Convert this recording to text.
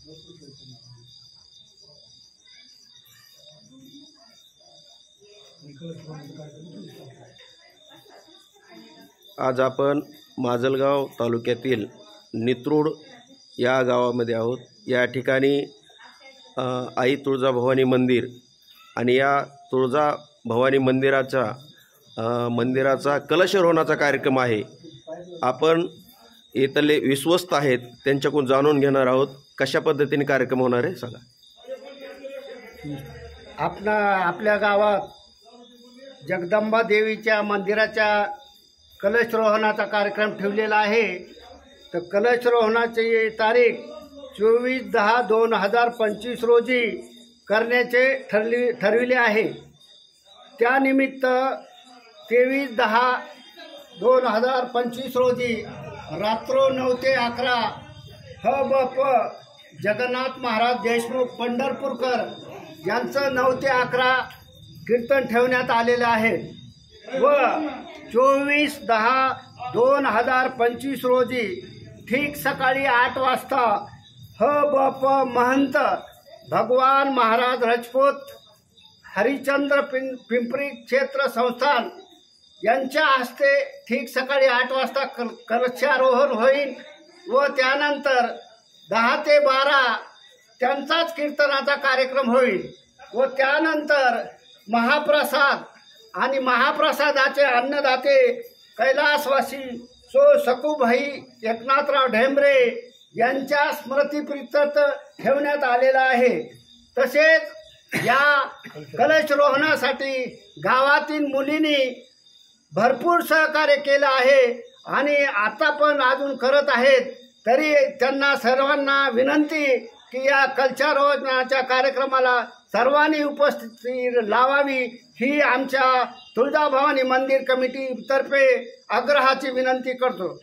आज आपण माजलगाव तालुक्यातील नित्रूड या गावामध्ये आहोत। या ठिकाणी आई तुळजाभवानी मंदिर आणि या तुळजाभवानी मंदिराचा कलशरोहणाचा कार्यक्रम आहे। आपण इथले विश्वस्त आहेत त्यांच्याकडून जाणून घेणार आहोत कशा पद्धतीने कार्यक्रम होणार आहे सांगा। आपल्या गावात जगदंबा देवीच्या मंदिराच्या कलशरोहणाचा कार्यक्रम ठेवलेला आहे। तर कलशरोहणाची तारीख 24/10/2025 रोजी करण्याचे ठरविले आहे। त्यानिमित्त 23/10/2025 रोजी रात्र 9 ते 11 ह.ब.प. जगन्नाथ महाराज देशमुख पंढरपूरकर यांचं 9 ते 11 कीर्तन ठेवण्यात आलेलं आहे व 24/10/2025 रोजी ठीक सकाळी 8 वाजता ह.ब.प. महंत भगवान महाराज राजपूत हरिश्चंद्र पिंपरी क्षेत्र संस्थान यांच्या हस्ते ठीक सकाळी 8 वाजता कलशारोहण होईल व त्यानंतर 10 ते 12 त्यांचाच कीर्तनाचा कार्यक्रम होईल व त्यानंतर महाप्रसाद आणि महाप्रसादाचे अन्नदाते कैलासवासी सकुभाई एकनाथराव ढेंबरे यांच्या स्मृतीप्रीत्यर्थ ठेवण्यात आलेला आहे। तसेच या कलशरोहणासाठी गावातील मुलींनी भरपूर सहकार्य केलं आहे आणि आता पण अजून करत आहेत। तरी त्यांना सर्वांना विनंती की या कलशारोहणाच्या कार्यक्रमाला सर्वांनी उपस्थिती लावावी ही आमच्या तुळजाभवानी मंदिर कमिटीतर्फे आग्रहाची विनंती करतो।